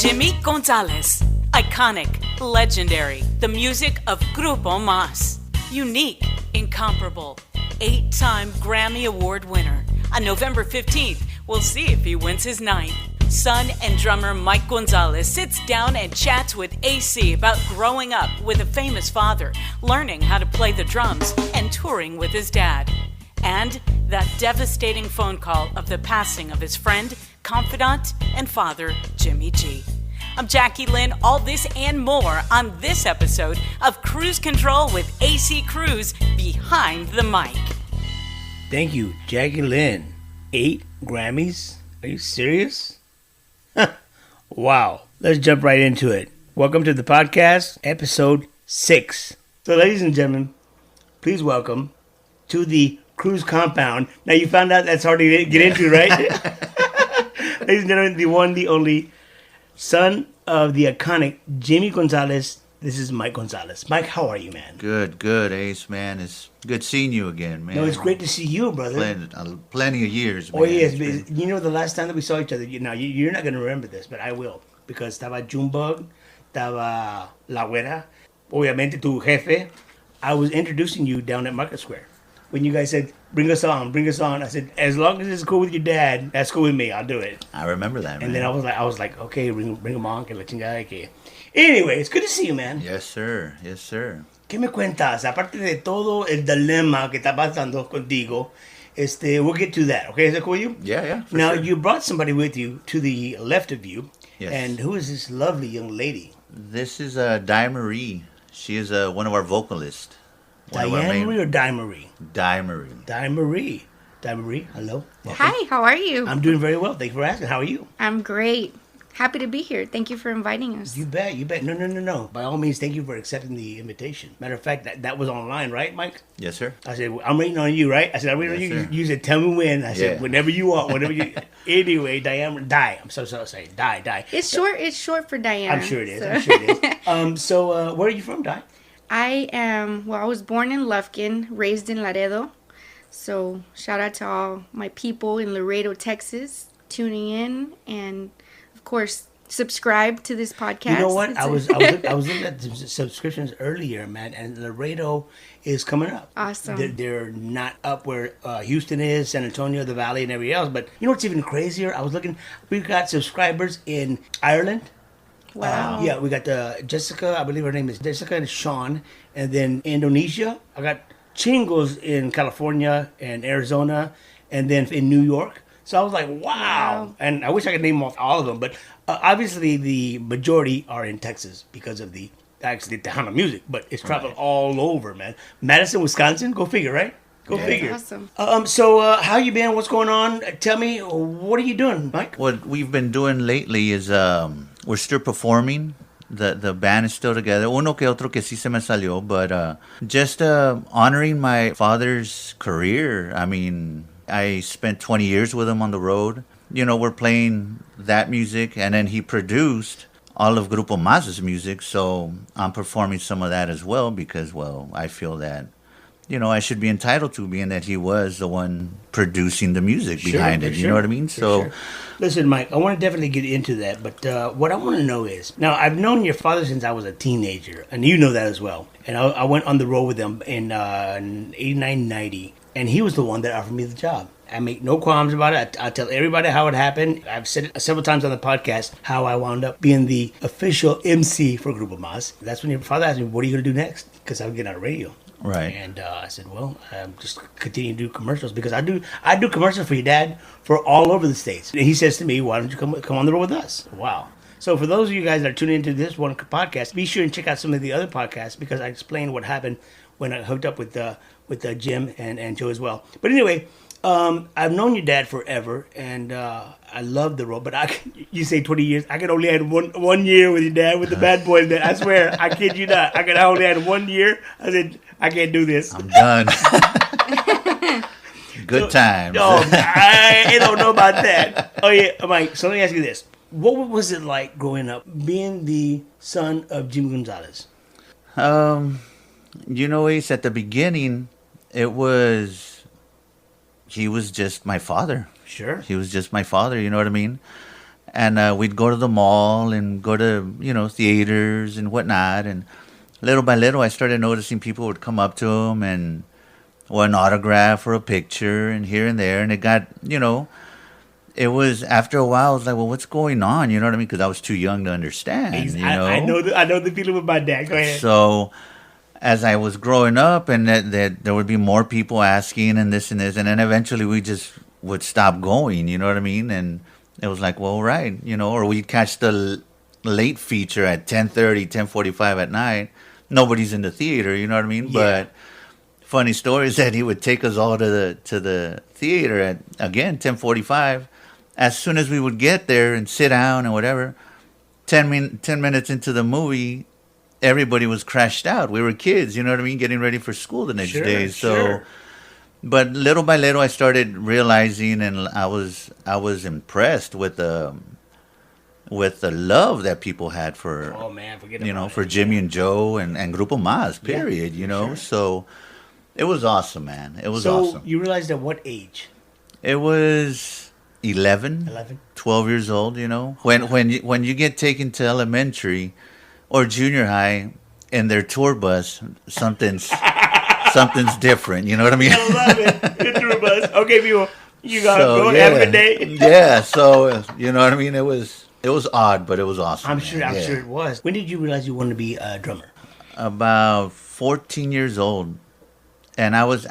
Jimmy Gonzalez. Iconic, legendary, the music of Grupo Más. Unique, incomparable, 8-time Grammy Award winner. On November 15th, we'll see if he wins his 9th. Son and drummer Mike Gonzalez sits down and chats with AC about growing up with a famous father, learning how to play the drums, and touring with his dad. And that devastating phone call of the passing of his friend, confidant, and father, Jimmy G. I'm Jackie Lynn. All this and more on this episode of Cruise Control with AC Cruz Behind the Mic. Thank you, Jackie Lynn. 8 Grammys? Are you serious? Wow. Let's jump right into it. Welcome to the podcast, episode 6. So, ladies and gentlemen, please welcome to the Cruise compound. Now, you found out that's hard to get into, right? Ladies and gentlemen, the one, the only son of the iconic Jimmy Gonzalez. This is Mike Gonzalez. Mike, how are you, man? Good, Ace, man. It's good seeing you again, man. No, it's great to see you, brother. Plenty of years, man. Oh, yes. You know, the last time that we saw each other, you're not going to remember this, but I will. Because estaba Junebug, estaba La Güera, obviamente tu jefe. I was introducing you down at Market Square. When you guys said, bring us on. I said, as long as it's cool with your dad, that's cool with me. I'll do it. I remember that, man. And then I was like, okay, bring him on. Que la chingada que... Anyway, it's good to see you, man. Yes, sir. ¿Qué me cuentas? Aparte de todo el dilema que está pasando contigo, we'll get to that. Okay, is that cool with you? Yeah. Now, sure. you brought somebody with you to the left of you. Yes. And who is this lovely young lady? This is Di Marie. She is one of our vocalists. Diane Marie or Di Marie? Di Marie. Di Marie. Di Marie, hello. Welcome. Hi, how are you? I'm doing very well. Thank you for asking. How are you? I'm great. Happy to be here. Thank you for inviting us. You bet. No. By all means, thank you for accepting the invitation. Matter of fact, that was online, right, Mike? Yes, sir. I said, I'm waiting on you, right? I said, I'm waiting on you. Sir. You said, tell me when. I said, whenever you want, whenever you... Anyway, Diane, Di. I'm so sorry. Di. It's short for Diana. I'm sure it is. So where are you from, Di? I was born in Lufkin, raised in Laredo. So shout out to all my people in Laredo, Texas, tuning in, and of course, subscribe to this podcast. You know what? I was looking at the subscriptions earlier, man, and Laredo is coming up. Awesome. They're not up where Houston is, San Antonio, the Valley, and everything else. But you know what's even crazier? I was looking. We've got subscribers in Ireland. Wow. Yeah, we got Jessica. I believe her name is Jessica and Sean, and then Indonesia. I got chingos in California and Arizona, and then in New York. So I was like, wow. And I wish I could name off all of them. But obviously the majority are in Texas because of the Tejano music. But it's traveled all over, man. Madison, Wisconsin, go figure, right? Go figure. Awesome. So how you been? What's going on? Tell me, what are you doing, Mike? What we've been doing lately is we're still performing. The band is still together. Uno que otro que sí se me salió. But just honoring my father's career. I mean... I spent 20 years with him on the road. You know, we're playing that music, and then he produced all of Grupo Más's music, so I'm performing some of that as well because, well, I feel that, you know, I should be entitled to, being that he was the one producing the music behind it. You know what I mean? So, listen, Mike, I want to definitely get into that, but what I want to know is, now, I've known your father since I was a teenager, and you know that as well. And I went on the road with him in 89, 90. And he was the one that offered me the job. I make no qualms about it. I tell everybody how it happened. I've said it several times on the podcast how I wound up being the official MC for Grupo Más. That's when your father asked me, what are you going to do next? Because I'm getting out of radio. Right. And I said, well, I'm just continue to do commercials because I do commercials for your dad for all over the States. And he says to me, why don't you come on the road with us? Wow. So for those of you guys that are tuning into this one podcast, be sure and check out some of the other podcasts because I explained what happened when I hooked up with Jim and Joe as well. But anyway, I've known your dad forever, and I love the role. But you say 20 years. I could only add one year with your dad, with the Bad Boys. I swear, I kid you not. I could only add 1 year. I said, I can't do this. I'm done. Good times. Oh, I don't know about that. Oh, yeah, Mike, so let me ask you this. What was it like growing up, being the son of Jimmy Gonzalez? You know, Ace, at the beginning, he was just my father. Sure. He was just my father, you know what I mean? And we'd go to the mall and go to, theaters and whatnot. And little by little, I started noticing people would come up to him and want an autograph or a picture and here and there. And it got, it was, after a while, I was like, well, what's going on? You know what I mean? Because I was too young to understand, I know the feeling with my dad. Go ahead. So as I was growing up, and that there would be more people asking and this, and then eventually we just would stop going, you know what I mean? And it was like, well, right, or we'd catch the late feature at 10:30, 10:45 at night. Nobody's in the theater, you know what I mean? Yeah. But funny story is that he would take us all to the theater at, again, 10:45. As soon as we would get there and sit down and whatever, 10 minutes into the movie, everybody was crashed out. We were kids, you know what I mean, getting ready for school the next day. So, sure. But little by little, I started realizing, and I was impressed with the love that people had for, for Jimmy and Joe and Grupo Más, period, Sure. So it was awesome, man. It was awesome. So you realized at what age? It was 11, 12 years old, When you get taken to elementary or junior high in their tour bus, something's different, you know what I mean? I love it. Good tour bus. Okay, people, you got go have a good day. Yeah, so you know what I mean? It was odd, but it was awesome. I'm sure it was. When did you realize you wanted to be a drummer? About 14 years old. And I was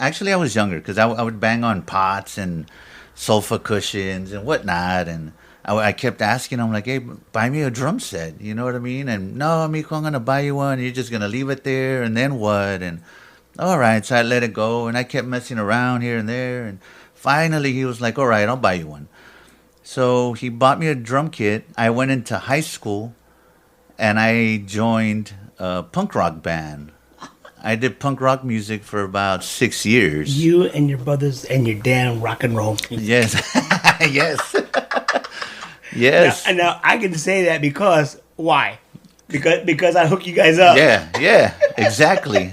younger because I would bang on pots and sofa cushions and whatnot. And I kept asking him, like, hey, buy me a drum set. You know what I mean? And no, amigo, I'm going to buy you one. You're just going to leave it there. And then what? And all right. So I let it go. And I kept messing around here and there. And finally, he was like, all right, I'll buy you one. So he bought me a drum kit. I went into high school and I joined a punk rock band. I did punk rock music for about 6 years. You and your brothers and your damn rock and roll. Yes. Yes. Yes. Now I can say that because why? Because I hook you guys up. Yeah. Exactly.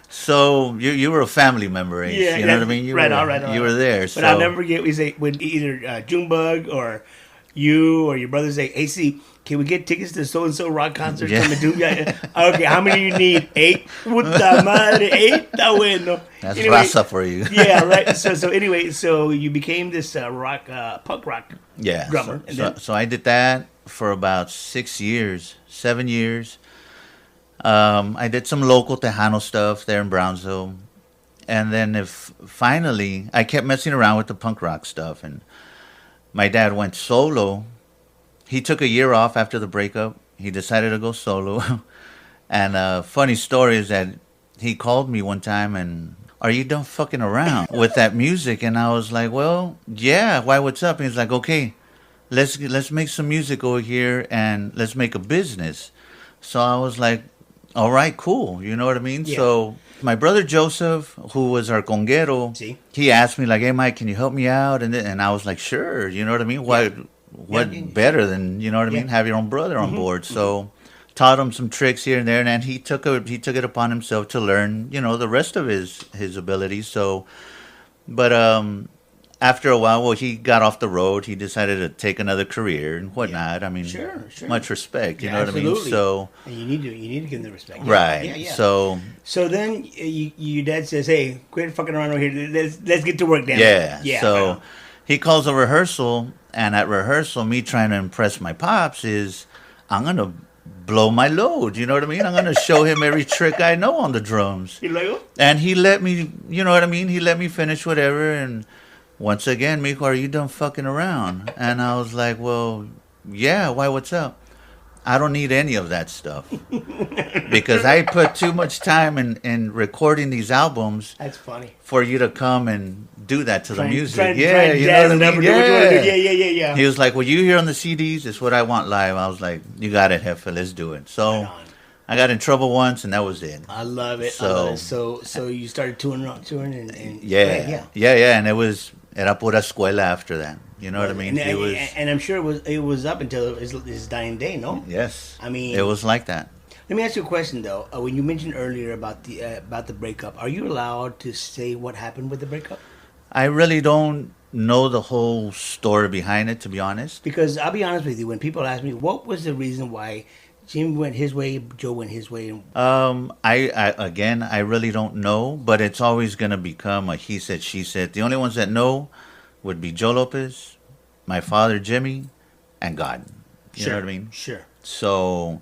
So you were a family member, Ace. Yeah, you know what I mean? You were there. But I'll never forget, we say, when either Junebug or you or your brother say, AC, can we get tickets to so-and-so rock concert? Yeah. Okay, how many do you need? 8? Puta madre, 8? Está bueno. That's raza for you. Yeah, right. So anyway, so you became this punk rock drummer. So I did that for about 7 years. I did some local Tejano stuff there in Brownsville. And then finally, I kept messing around with the punk rock stuff. And my dad went solo. He took a year off after the breakup. He decided to go solo. And funny story is that he called me one time and, are you done fucking around with that music? And I was like, well, yeah, why, what's up? And he's like, okay, let's make some music over here and let's make a business. So I was like, all right, cool. You know what I mean? Yeah. So my brother Joseph, who was our conguero, he asked me like, hey, Mike, can you help me out? And I was like, sure. You know what I mean? What better than, you know what I mean? Have your own brother on board. So taught him some tricks here and there. And then he took it upon himself to learn, the rest of his abilities. So, but after a while, he got off the road. He decided to take another career and whatnot. I mean, sure. Much respect. You know absolutely. What I mean? So and you need to give them the respect. Right. Yeah. So then your dad says, hey, quit fucking around over here. Let's get to work, Dan. Yeah. So he calls a rehearsal, and at rehearsal, me trying to impress my pops is, I'm gonna blow my load. You know what I mean? I'm gonna show him every trick I know on the drums. And he let me. You know what I mean? He let me finish whatever. And once again, Mijo, are you done fucking around? And I was like, well, yeah, why, what's up? I don't need any of that stuff. Because I put too much time in recording these albums. That's funny. For you to come and do that to the music. You know what I mean? Yeah. He was like, well, you hear on the CDs, it's what I want live. I was like, you got it, Jefe, let's do it. So I got in trouble once, and that was it. I love it. So you started touring and yeah. And it was era pura escuela after that. You know what I mean? And I'm sure it was up until his dying day, no? Yes. I mean, it was like that. Let me ask you a question though. When you mentioned earlier about the breakup, are you allowed to say what happened with the breakup? I really don't know the whole story behind it, to be honest. Because I'll be honest with you, when people ask me what was the reason why Jim went his way, Joe went his way. I really don't know, but it's always going to become a he said, she said. The only ones that know would be Joe Lopez, my father, Jimmy, and God. You know what I mean? Sure. So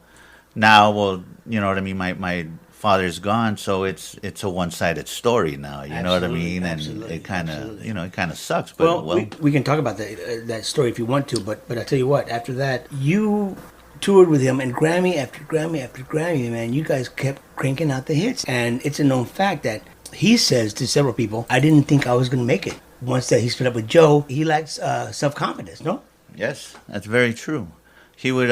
now, well, you know what I mean? My father's gone, so it's a one-sided story now. You know what I mean? And it kind of, it kind of sucks. But we can talk about that story if you want to, but I tell you what, after that, you toured with him, and Grammy after Grammy after Grammy, man, you guys kept cranking out the hits. And it's a known fact that he says to several people, I didn't think I was going to make it. Once that he split up with Joe, he lacks self-confidence, no? Yes, that's very true. He would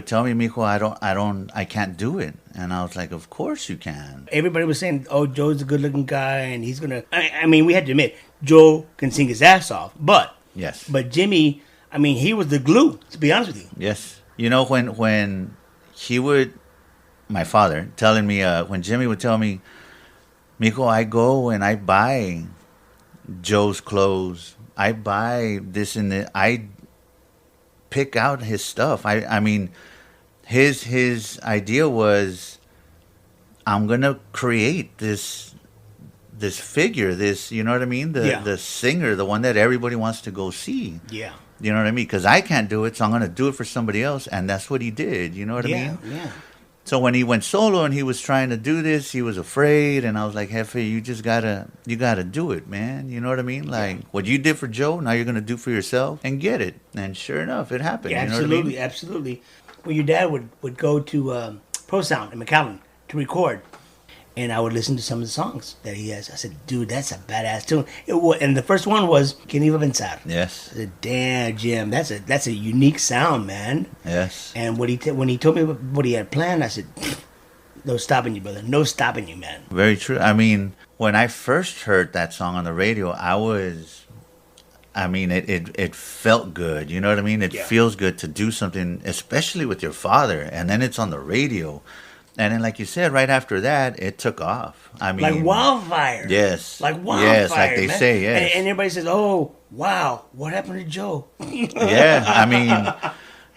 tell me, Mijo, I can't do it. And I was like, of course you can. Everybody was saying, oh, Joe's a good-looking guy, and he's going to... I mean, we had to admit, Joe can sing his ass off, but... Yes. But Jimmy, I mean, he was the glue, to be honest with you. Yes. You know, when he would... My father telling me, when Jimmy would tell me, Mijo, I go and I buy Joe's clothes. I buy this and that. I pick out his stuff. I mean, his idea was, I'm gonna create this figure, this, you know what I mean? The singer, the one that everybody wants to go see. Yeah. You know what I mean? Because I can't do it, so I'm gonna do it for somebody else, and that's what he did. You know what I mean? Yeah. So when he went solo and he was trying to do this, he was afraid, and I was like, Jefe, you gotta do it, man. You know what I mean? Like what you did for Joe, now you're gonna do for yourself and get it. And sure enough, it happened. Yeah, you know absolutely, what I mean? absolutely. Well, your dad would go to Pro Sound in McAllen to record, and I would listen to some of the songs that he has. I said, dude, that's a badass tune. And the first one was "Que Iba a Pensar." Yes. I said, damn, Jim, that's a unique sound, man. Yes. And when he told me what he had planned, I said, no stopping you, brother. No stopping you, man. Very true. I mean, when I first heard that song on the radio, it felt good. You know what I mean? It feels good to do something, especially with your father. And then it's on the radio. And then, like you said, right after that, it took off. I mean, like wildfire. Yes. Like wildfire. Yes, like they say, yes. And everybody says, oh, wow, what happened to Joe? Yeah, I mean,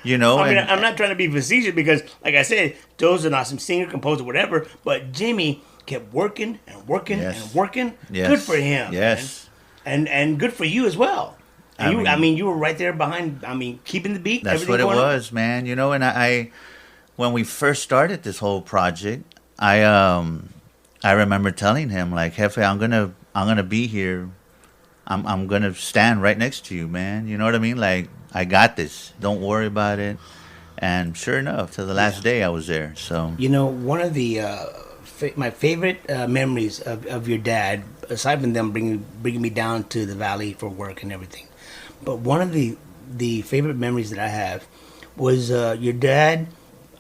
you know. I'm not trying to be facetious because, like I said, Joe's an awesome singer, composer, whatever. But Jimmy kept working and working and working. Yes. Good for him. Yes. And good for you as well. And you were right there behind, keeping the beat. That's what it was, man. You know, and I when we first started this whole project, I remember telling him, like, Jefe, I'm gonna be here. I'm gonna stand right next to you, man. You know what I mean? Like, I got this. Don't worry about it. And sure enough, to the last day, I was there. So you know, one of the my favorite memories of your dad, aside from them bringing me down to the valley for work and everything, but one of the favorite memories that I have was your dad.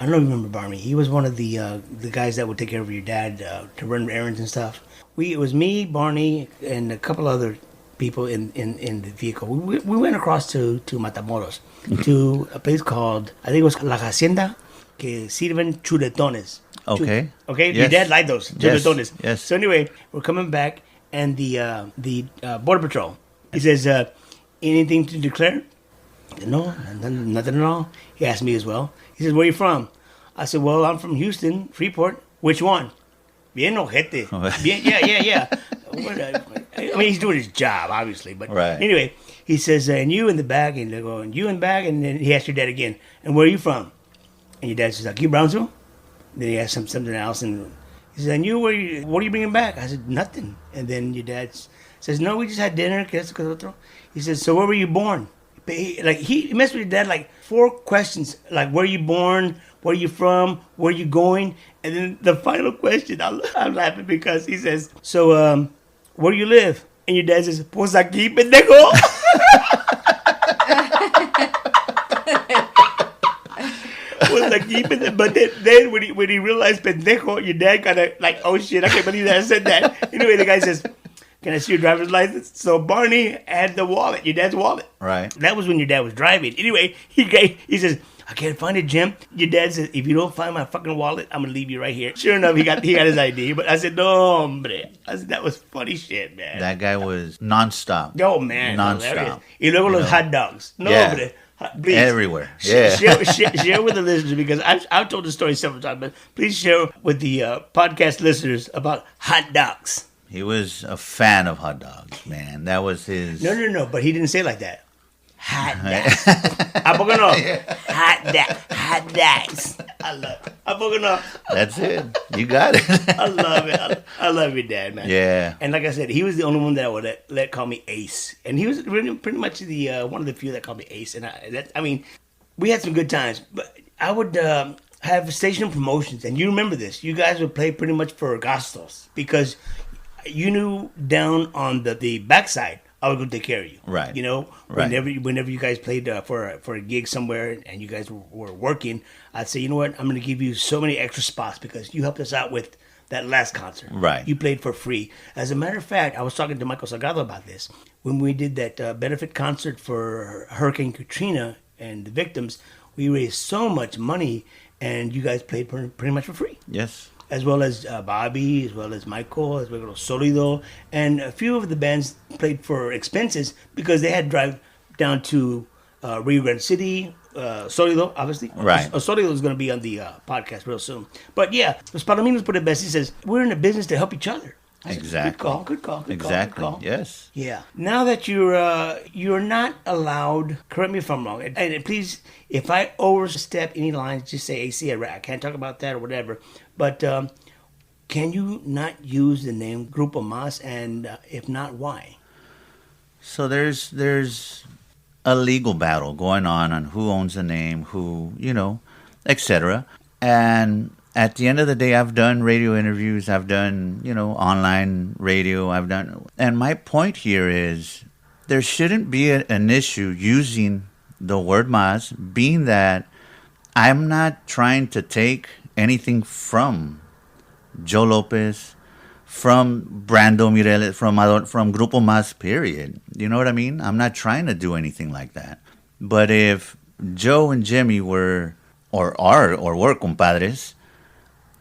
I don't know if you remember Barney. He was one of the guys that would take care of your dad to run errands and stuff. It was me, Barney, and a couple other people in the vehicle. We went across to Matamoros to a place called, I think it was La Hacienda, que sirven chuletones. Okay. Okay. Yes. Your dad liked those chuletones. Yes. So anyway, we're coming back, and the border patrol. He says, "Anything to declare?" I said, "No, nothing at all." He asked me as well. He says, "Where are you from?" I said, "Well, I'm from Houston, Freeport." "Which one?" "Bien ojete." Bien, yeah. I mean, he's doing his job, obviously. But right. Anyway, he says, "And you in the back," and they go, "And you in the back," and then he asked your dad again, "And where are you from?" And your dad says, "Aquí, Brownsville." Then he asked him something else, and he said, "And you, what are you bringing back?" I said, "Nothing." And then your dad says, "No, we just had dinner." He says, "So where were you born?" He messed with your dad like 4 questions, like where you born, where you from, where you going, and then the final question, I'm laughing because he says, "So where do you live?" And your dad says, "Pues aquí, pendejo." Pues aquí, pendejo. But then when he realized pendejo, your dad kind of like, oh shit, I can't believe that I said that. Anyway, the guy says, can I see your driver's license? So Barney had the wallet, your dad's wallet. Right. That was when your dad was driving. Anyway, he says, I can't find it, Jim. Your dad says, if you don't find my fucking wallet, I'm gonna leave you right here. Sure enough, he got his ID. But I said, no, hombre. I said, that was funny shit, man. That guy was nonstop. Oh, man. Nonstop. Y luego los hot dogs. No, Yeah. hombre. Please. Everywhere. Yeah. Share with the listeners, because I've told the story several times, but please share with the podcast listeners about hot dogs. He was a fan of hot dogs, man. That was his... No, but he didn't say it like that. Hot dogs. ¿A poco no? Hot dogs. I love it. ¿A poco no? That's it. You got it. I love it. I love your dad, man. Yeah. And like I said, he was the only one that I would let call me Ace. And he was really pretty much the one of the few that called me Ace. And I mean, we had some good times. But I would have station promotions. And you remember this. You guys would play pretty much for gastos. Because you knew down on the backside, I was going to take care of you. Right. You know, Right. whenever you guys played for a gig somewhere and you guys were working, I'd say, you know what, I'm going to give you so many extra spots because you helped us out with that last concert. Right. You played for free. As a matter of fact, I was talking to Michael Salgado about this. When we did that benefit concert for Hurricane Katrina and the victims, we raised so much money and you guys played pretty much for free. Yes. As well as Bobby, as well as Michael, as well as Solido. And a few of the bands played for expenses because they had to drive down to Rio Grande City. Solido, obviously. Right. Solido is going to be on the podcast real soon. But yeah, Los Palominos put it best. He says, we're in a business to help each other. I said, Exactly. Good call. Exactly. Yes. Yeah. Now that you're not allowed, correct me if I'm wrong, and please, if I overstep any lines, just say AC. I can't talk about that or whatever. But can you not use the name Grupo Mas, and if not, why? So there's a legal battle going on who owns the name, who, etc. And at the end of the day, I've done radio interviews, I've done, online radio, and my point here is there shouldn't be an issue using the word Mas, being that I'm not trying to take anything from Joe Lopez, from Brando Mireles, from Grupo Mas, period. You know what I mean? I'm not trying to do anything like that. But if Joe and Jimmy were, or were compadres,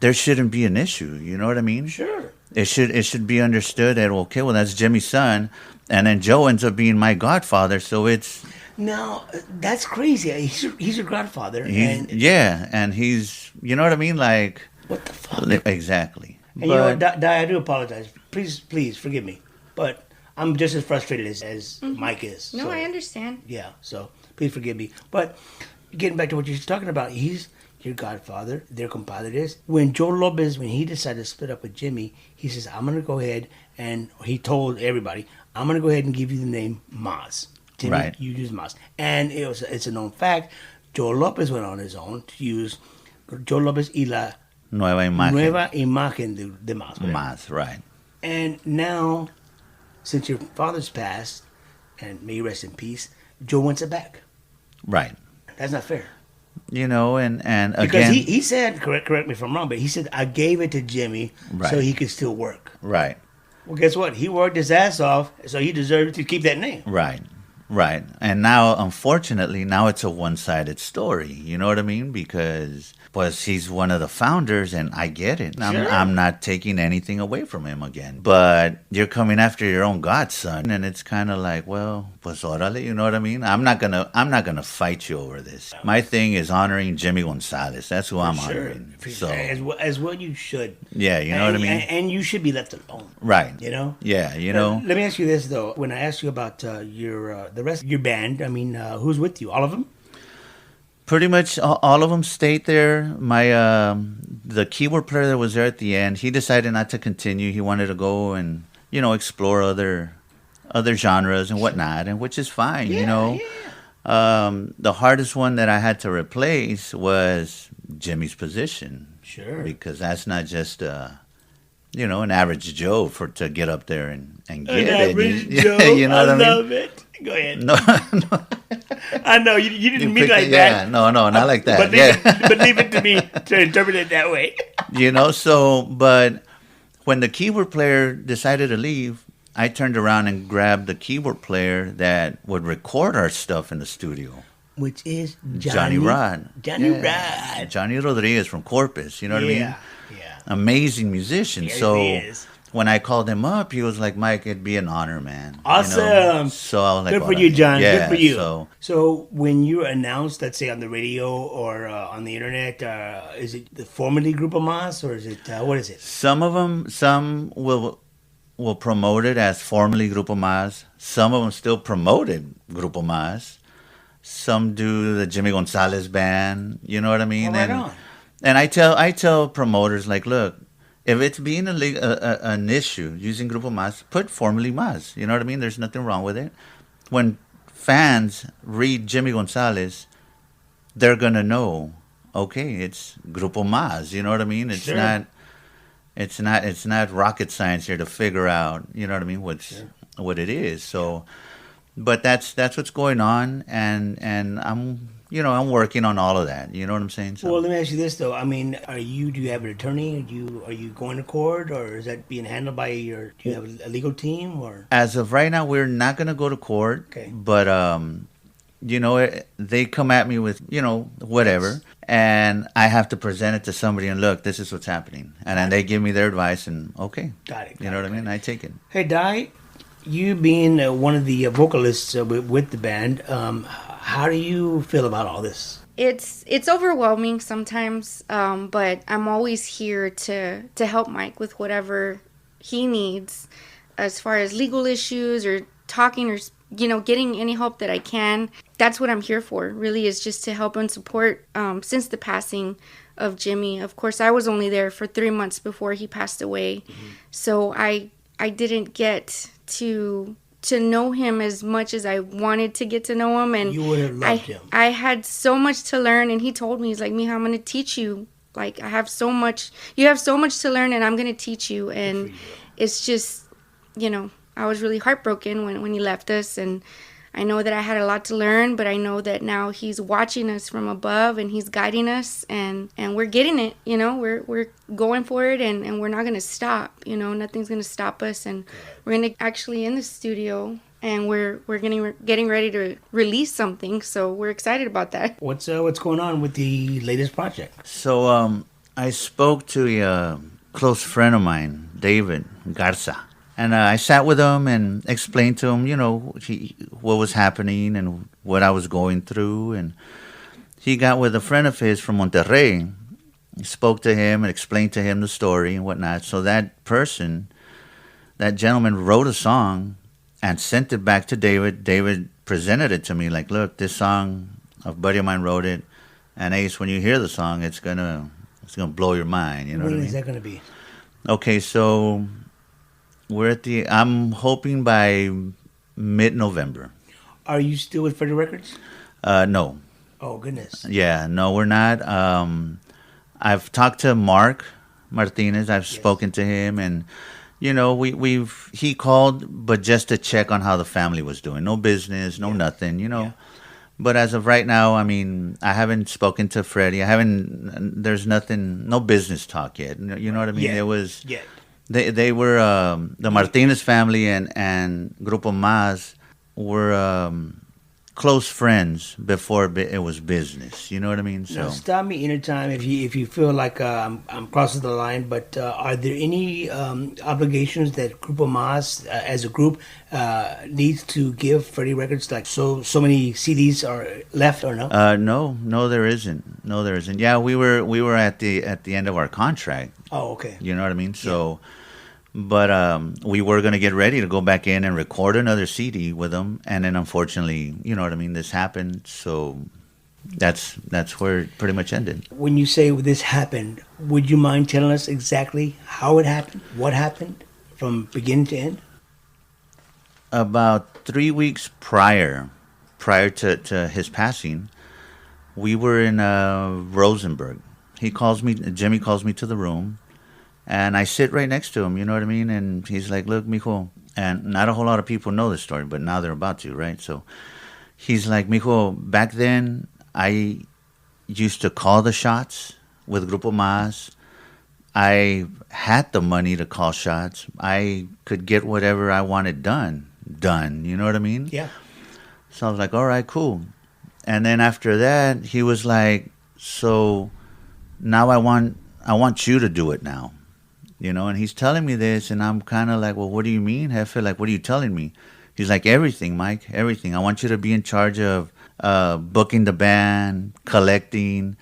there shouldn't be an issue. You know what I mean? Sure. It should be understood that, okay, well, that's Jimmy's son, and then Joe ends up being my godfather, so it's... No, that's crazy. He's your godfather. And he's, you know what I mean? Like... What the fuck? Exactly. And you know what, Di, I do apologize. Please forgive me. But I'm just as frustrated as Mike is. No, so, I understand. Yeah, so please forgive me. But getting back to what you're talking about, he's your godfather, their compadres. When Joe Lopez, when he decided to split up with Jimmy, he says, I'm going to go ahead, and he told everybody, I'm going to go ahead and give you the name Mas. Jimmy, right. You use Mas. And it's a known fact, Joe Lopez went on his own to use Joe Lopez y la Nueva imagen de Mas. Mas, right. And now, since your father's passed, and may he rest in peace, Joe wants it back. Right. That's not fair. And again... Because he said, correct me if I'm wrong, but he said, I gave it to Jimmy so he could still work. Right. Well, guess what? He worked his ass off, so he deserved to keep that name. Right. And now, unfortunately, it's a one-sided story. You know what I mean? Because... Pues he's one of the founders, and I get it. I'm not taking anything away from him again. But you're coming after your own godson, and it's kind of like, well, pues órale, you know what I mean? I'm not gonna fight you over this. My thing is honoring Jimmy Gonzalez. That's who I'm honoring. So as well you should. Yeah, you know what I mean. And you should be left alone. Right. You know. Yeah, you know. Let me ask you this though. When I asked you about your the rest of your band, I mean, who's with you? All of them? Pretty much all of them stayed there. My the keyboard player that was there at the end, he decided not to continue. He wanted to go and explore other genres and whatnot, and which is fine. Yeah. The hardest one that I had to replace was Jimmy's position. Sure. Because that's not just an average Joe to get up there and get it. Average Joe. You know what I mean? I love it. Go ahead. No. I know you didn't mean like that. Yeah, no, not like that. But leave it to me to interpret it that way. But when the keyboard player decided to leave, I turned around and grabbed the keyboard player that would record our stuff in the studio. Which is Johnny Rod. Rod. Johnny Rodriguez from Corpus. You know what I mean? Yeah. Amazing musician. Yes, so he is. when I called him up, he was like, Mike, it'd be an honor, man. Awesome. You know? So I was like, good for you, John. Yeah, good for you. So when you announced, let's say on the radio or on the internet, is it the formerly Grupo Mas or is it, what is it? some will promote it as formerly Grupo Mas. Some of them still promoted Grupo Mas. Some do the Jimmy Gonzalez band. You know what I mean? Right on. And I tell promoters, like, look, if it's being an issue using Grupo Mas, put formerly Mas. You know what I mean? There's nothing wrong with it. When fans read Jimmy Gonzalez, they're gonna know, okay, it's Grupo Mas. You know what I mean? It's sure. It's not rocket science here to figure out. You know what I mean? What it is. So, but that's what's going on, and I'm working on all of that. You know what I'm saying? So, Well, let me ask you this though. I mean, do you have an attorney? Are you going to court, or is that being handled by do you have a legal team, or? as of right now, we're not going to go to court. Okay. But they come at me with whatever, and I have to present it to somebody and look, this is what's happening, and then they give me their advice, and okay, Got it. you know what I mean? I take it. Hey, Di, you being one of the vocalists with the band, how do you feel about all this? It's overwhelming sometimes, but I'm always here to help Mike with whatever he needs as far as legal issues or talking or getting any help that I can. That's what I'm here for, really, is just to help and support since the passing of Jimmy. Of course, I was only there for 3 months before he passed away, so I didn't get to know him as much as I wanted to get to know him, and You would have loved him. I had so much to learn, and he told me, he's like, Mija, I'm going to teach you. Like, you have so much to learn, and I'm going to teach you. And it's just, I was really heartbroken when he left us, and I know that I had a lot to learn, but I know that now he's watching us from above, and he's guiding us, and we're getting it, we're going for it, and we're not going to stop, nothing's going to stop us, and we're going to actually in the studio, and we're getting ready to release something, so we're excited about that. What's going on with the latest project? So I spoke to a close friend of mine, David Garza. And I sat with him and explained to him, what was happening and what I was going through. And he got with a friend of his from Monterrey, spoke to him and explained to him the story and whatnot. So that gentleman wrote a song and sent it back to David. David presented it to me like, look, this song, a buddy of mine wrote it. And Ace, when you hear the song, it's gonna blow your mind. You know what I mean? When is that going to be? Okay, so I'm hoping by mid-November. Are you still with Freddie Records? No. Oh, goodness. Yeah, no, we're not. I've talked to Mark Martinez. I've spoken to him, and he called, but just to check on how the family was doing. No business, no nothing, Yeah. But as of right now, I mean, I haven't spoken to Freddie. There's nothing, no business talk yet. You know what I mean? It was. Yeah. They were the Martinez family and Grupo Mas were close friends before it was business. You know what I mean? Now, stop me anytime if you feel like I'm crossing the line. But are there any obligations that Grupo Mas as a group needs to give Freddie Records? Like so many CDs are left or no? No, there isn't. No, there isn't. Yeah, we were at the end of our contract. Oh, okay. You know what I mean? So, but we were going to get ready to go back in and record another CD with them. And then unfortunately, you know what I mean, this happened. So that's where it pretty much ended. When you say this happened, would you mind telling us exactly how it happened? What happened from beginning to end? About 3 weeks prior to his passing, we were in Rosenberg. Jimmy calls me to the room, and I sit right next to him, you know what I mean? And he's like, look, mijo, and not a whole lot of people know this story, but now they're about to, right? So he's like, mijo, back then, I used to call the shots with Grupo Mas. I had the money to call shots. I could get whatever I wanted done. You know what I mean? Yeah. So I was like, all right, cool. And then after that, he was like, so now I want you to do it now. You know, and he's telling me this, and I'm kind of like, well, what do you mean, Jefe? Like, what are you telling me? He's like, everything, Mike, everything. I want you to be in charge of booking the band, collecting,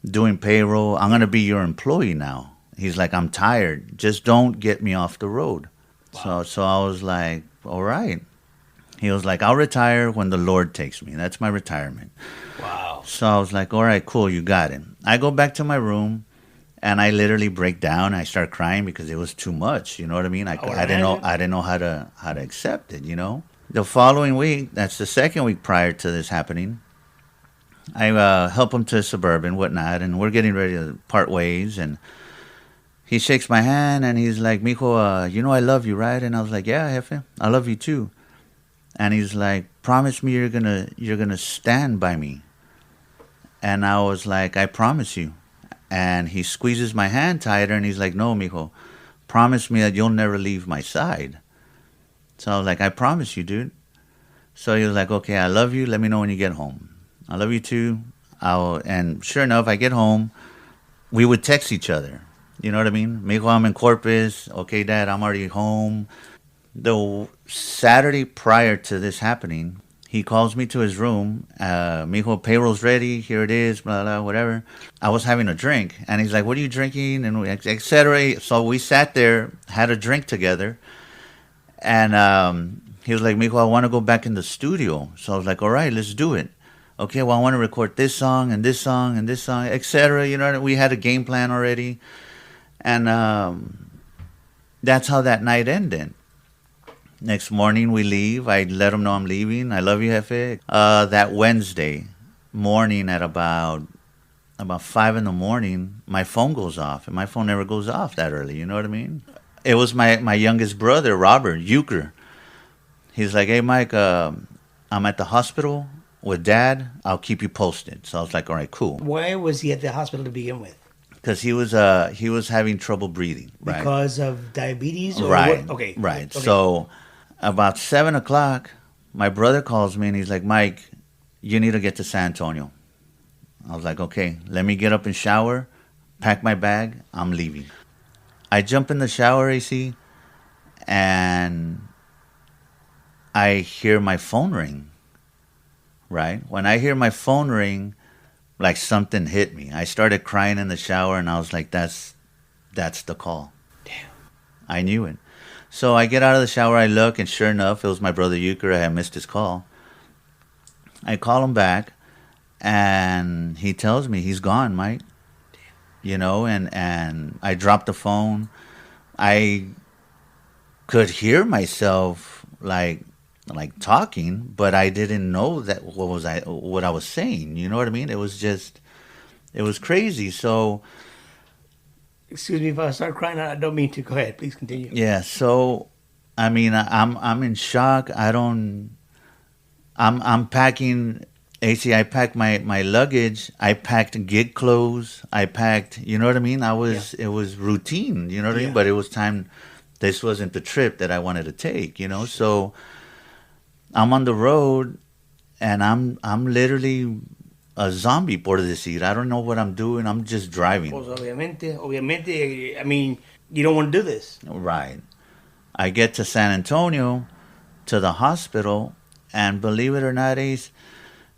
doing payroll. I'm going to be your employee now. He's like, I'm tired. Just don't get me off the road. Wow. So I was like, all right. He was like, I'll retire when the Lord takes me. That's my retirement. Wow. So I was like, all right, cool, you got it. I go back to my room, and I literally break down. I start crying because it was too much. You know what I mean? I didn't know how to accept it. You know. The following week, that's the second week prior to this happening, I help him to Suburban, whatnot, and we're getting ready to part ways. And he shakes my hand, and he's like, Mijo, you know I love you, right? And I was like, yeah, Jefe, I love you too. And he's like, promise me you're gonna stand by me. And I was like, I promise you. And he squeezes my hand tighter, and he's like, no, mijo, promise me that you'll never leave my side. So I was like, I promise you, dude. So he was like, okay, I love you. Let me know when you get home. I love you too. And sure enough, I get home. We would text each other. You know what I mean? Mijo, I'm in Corpus. Okay, Dad, I'm already home. The Saturday prior to this happening, he calls me to his room. Mijo, payroll's ready. Here it is, blah, blah, whatever. I was having a drink. And he's like, what are you drinking? And et cetera. So we sat there, had a drink together. And he was like, Mijo, I want to go back in the studio. So I was like, all right, let's do it. Okay, well, I want to record this song and this song and this song, et cetera. You know, we had a game plan already. And that's how that night ended. Next morning, we leave. I let him know I'm leaving. I love you, Jefe. That Wednesday morning at about 5 in the morning, my phone goes off. And my phone never goes off that early. You know what I mean? It was my youngest brother, Robert Euchre. He's like, hey, Mike, I'm at the hospital with Dad. I'll keep you posted. So I was like, all right, cool. Why was he at the hospital to begin with? Because he was having trouble breathing. Right? Because of diabetes? Or right. What? Okay. Right. Okay. So about 7 o'clock, my brother calls me and he's like, Mike, you need to get to San Antonio. I was like, okay, let me get up and shower, pack my bag, I'm leaving. I jump in the shower, AC, and I hear my phone ring, right? When I hear my phone ring, like something hit me. I started crying in the shower, and I was like, that's the call. Damn. I knew it. So I get out of the shower, I look, and sure enough, it was my brother Euchre. I had missed his call. I call him back, and he tells me he's gone, Mike. You know, and I dropped the phone. I could hear myself like talking, but I didn't know that what I was saying. You know what I mean? It was crazy. So, excuse me if I start crying. I don't mean to. Go ahead, please continue. Yeah. So, I mean, I'm in shock. I'm packing. AC, I packed my luggage. I packed gig clothes. I packed, you know what I mean? It was routine, you know what I mean? But it was time. This wasn't the trip that I wanted to take, you know? So I'm on the road, and I'm literally a zombie, por decir. I don't know what I'm doing. I'm just driving. Pues obviamente, I mean, you don't want to do this. Right. I get to San Antonio, to the hospital, and believe it or not, Ace,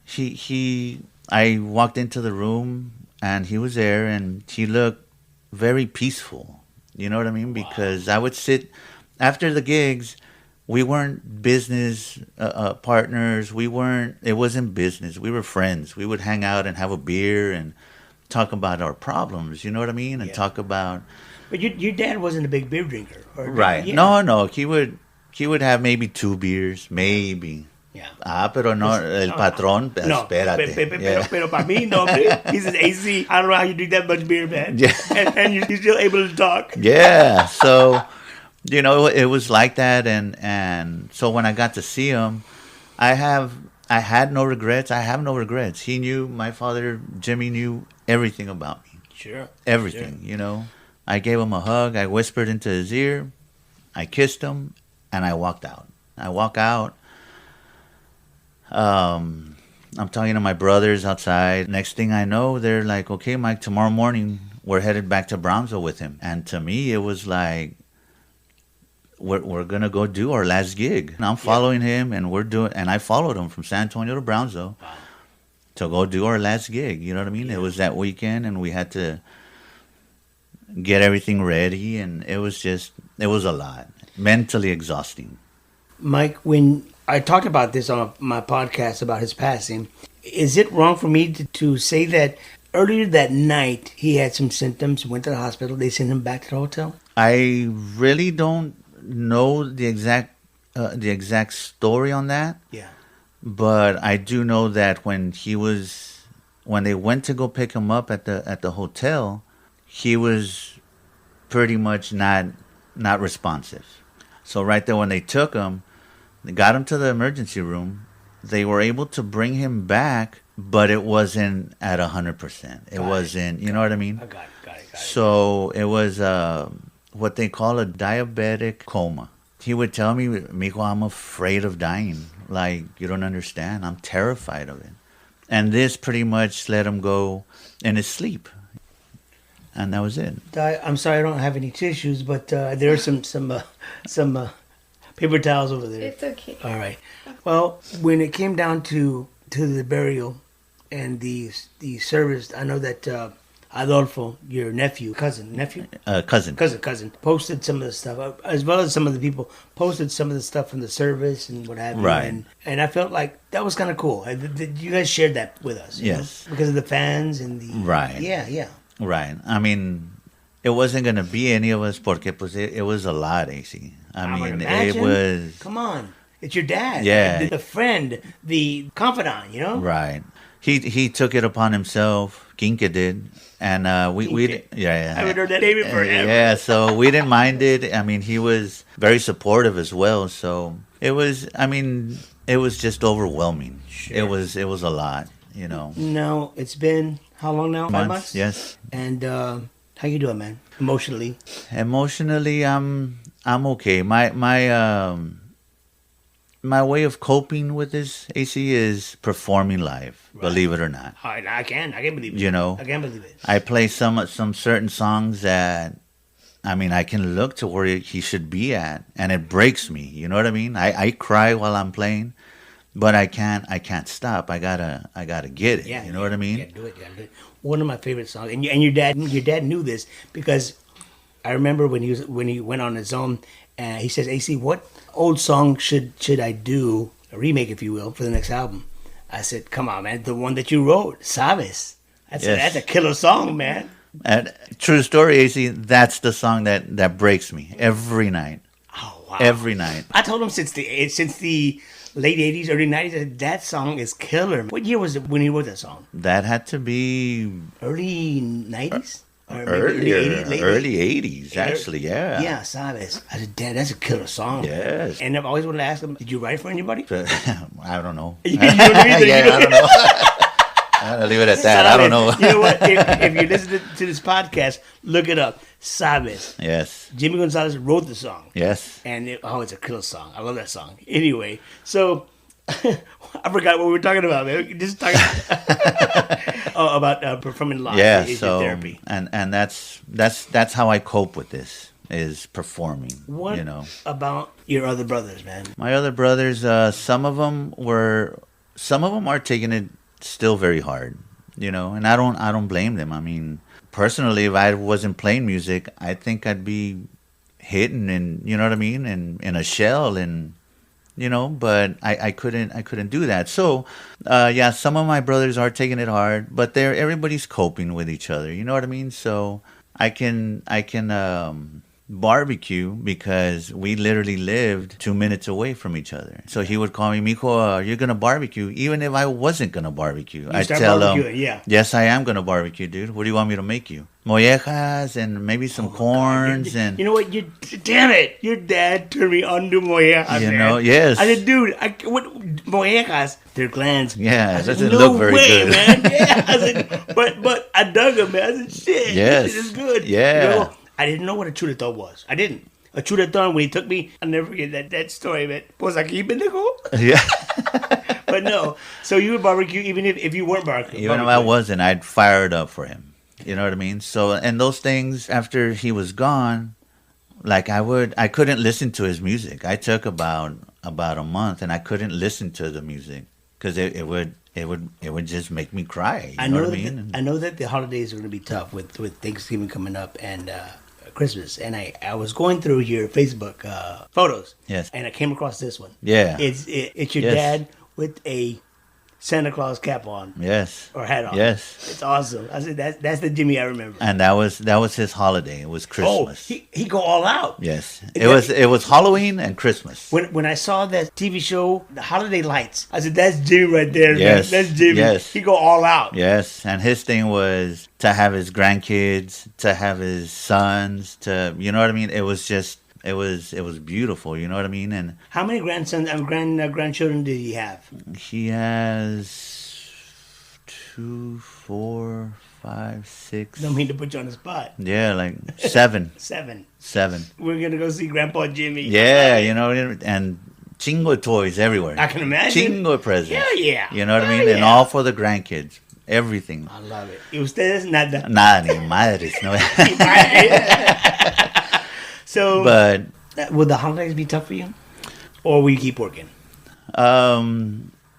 I walked into the room, and he was there, and he looked very peaceful. You know what I mean? Because I would sit after the gigs. We weren't business partners. It wasn't business. We were friends. We would hang out and have a beer and talk about our problems. You know what I mean? And talk about. But your dad wasn't a big beer drinker, right? Yeah. No. He would have maybe 2 beers, maybe. Yeah. Pero no, el patrón, no, espérate. Pero para mí, no, he says, AC, I don't know how you drink that much beer, man. Yeah. And you're still able to talk. Yeah, so, you know, it was like that, and so when I got to see him, I had no regrets. I have no regrets. He knew, my father, Jimmy, knew everything about me. Sure. Everything, you know. I gave him a hug. I whispered into his ear. I kissed him, and I walked out. I walk out. I'm talking to my brothers outside. Next thing I know, they're like, okay, Mike, tomorrow morning, we're headed back to Brownsville with him. And to me, it was like, we're going to go do our last gig. And I'm following him, and I followed him from San Antonio to Brownsville to go do our last gig. You know what I mean? It was that weekend, and we had to get everything ready, and it was a lot. Mentally exhausting. Mike, when I talked about this on my podcast about his passing, is it wrong for me to say that earlier that night he had some symptoms, went to the hospital, they sent him back to the hotel? I really don't know the exact story on that. Yeah. But I do know that when they went to go pick him up at the hotel, he was pretty much not responsive. So right there when they took him, they got him to the emergency room. They were able to bring him back, but it wasn't at 100%. It wasn't, you know what I mean? I got it. So it was what they call a diabetic coma. He would tell me, Mijo, I'm afraid of dying. Like, you don't understand. I'm terrified of it. And this pretty much let him go in his sleep. And that was it. I'm sorry I don't have any tissues, but there are some paper towels over there. It's okay. All right. Well, when it came down to the burial and the service, I know that Adolfo, your cousin, posted some of the stuff, as well as some of the people posted some of the stuff from the service and what have you. Right. And I felt like that was kind of cool. You guys shared that with us. Yes. Know? Because of the fans and the... Right. Yeah. Right. I mean, it wasn't going to be any of us porque pues it was a lot, AC. I mean, it was... Come on. It's your dad. Yeah. The friend, the confidant, you know? Right. He took it upon himself. Kinke did. And we I haven't heard that name in forever. Yeah, so we didn't mind it. I mean, he was very supportive as well. So it was just overwhelming. Sure. It was a lot, you know. No, it's been how long now? 5 months? Yes. And how you doing, man? Emotionally? Emotionally, I'm okay. My way of coping with this, AC, is performing live. Right. Believe it or not. I can believe it. You know, I can believe it. I play some certain songs that, I mean, I can look to where he should be at, and it breaks me. You know what I mean? I cry while I'm playing, but I can't stop. I gotta get it. Yeah, you know what I mean? You gotta do it. One of my favorite songs, and your dad knew this because I remember when he went on his own. He says, AC, what old song should I do, a remake, if you will, for the next album? I said, come on, man, the one that you wrote, Sabes. That's a killer song, man. And true story, AC, that's the song that breaks me every night. Oh, wow. Every night. I told him since the late 80s, early 90s, that song is killer. What year was it when he wrote that song? That had to be... Early 90s? Early 80s, actually, yeah. Yeah, Sabes. I said, Dad, that's a killer song. Yes. And I've always wanted to ask him, did you write for anybody? I don't know. You don't either, yeah, I don't know. I'm going to leave it at that. Sabes. I don't know. You know what? If you listen to this podcast, look it up. Sabes. Yes. Jimmy Gonzalez wrote the song. Yes. And it's a killer song. I love that song. Anyway, so... I forgot what we were talking about, man. Just talking about performing live. Yeah, so therapy. And that's how I cope with this, is performing. What about your other brothers, man? My other brothers, some of them are taking it still very hard, you know, and I don't blame them. I mean, personally, if I wasn't playing music, I think I'd be hidden in, you know what I mean, in a shell and. You know, but I couldn't do that. So, some of my brothers are taking it hard, but everybody's coping with each other. You know what I mean? So I can barbecue because we literally lived 2 minutes away from each other. So he would call me, Mijo, you're gonna barbecue, even if I wasn't gonna barbecue. I tell him, yes, I am gonna barbecue, dude. What do you want me to make you? Mollejas and maybe some corns and you know what? Damn it! Your dad turned me on to mollejas. You know, yes. I said, dude, what mollejas? They're glands. Yeah, it doesn't look very good, man. Yeah, I said, but I dug them, man. I said, shit, yes, this is good. Yeah. You know, I didn't know what a chuletón was. I didn't. A chuletón, when he took me, I'll never forget that story, man. Pues aquí, pendejo. Yeah. But no. So you would barbecue even if you weren't barbecuing. Even if I wasn't, I'd fire it up for him. You know what I mean? So, and those things, after he was gone, like I couldn't listen to his music. I took about a month, and I couldn't listen to the music because it would just make me cry. You know what I mean? I know that the holidays are going to be tough with Thanksgiving coming up and Christmas. And I was going through your Facebook photos. Yes. And I came across this one. Yeah. It's your dad with a Santa Claus cap on. Yes. Or hat on. Yes. It's awesome. I said that's the Jimmy I remember. And that was his holiday. It was Christmas. Oh, he go all out. Yes. It was Halloween and Christmas. When I saw that TV show, The Holiday Lights, I said that's Jimmy right there. Yes. Man. That's Jimmy. Yes. He go all out. Yes. And his thing was to have his grandkids, to have his sons, to, you know what I mean? It was just, it was beautiful, you know what I mean? And how many grandsons and grandchildren did he have? He has 2, 4, 5, 6. Don't mean to put you on the spot. Yeah, like 7. 7. 7. We're gonna go see Grandpa Jimmy. Yeah, you know, and chingo of toys everywhere. I can imagine. Chingo of presents. Hell yeah. You know what I mean? Hell And yeah. all for the grandkids. Everything. I love it. Y ustedes nada. Nada, ni madres, no. So, But would the holidays be tough for you, or will you keep working?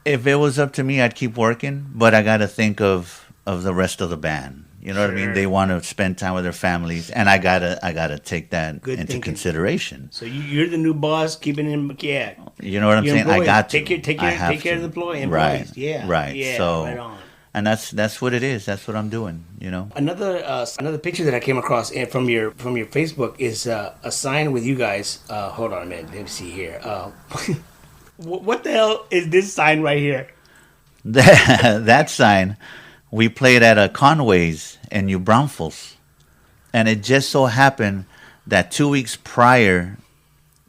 if it was up to me, I'd keep working. But I got to think of the rest of the band. You know what I mean? They want to spend time with their families, and I gotta take that Good into thinking. consideration. So you're the new boss, keeping him. Yeah, You know what I'm your saying? I employees. got to take care of the employees. Right. Yeah. Right. Yeah. So, right on. and that's what it is. That's what I'm doing. You know. Another picture that I came across from your Facebook is a sign with you guys. Hold on a minute. Let me see here. What the hell is this sign right here? That sign, we played at Conway's in New Braunfels, and it just so happened that 2 weeks prior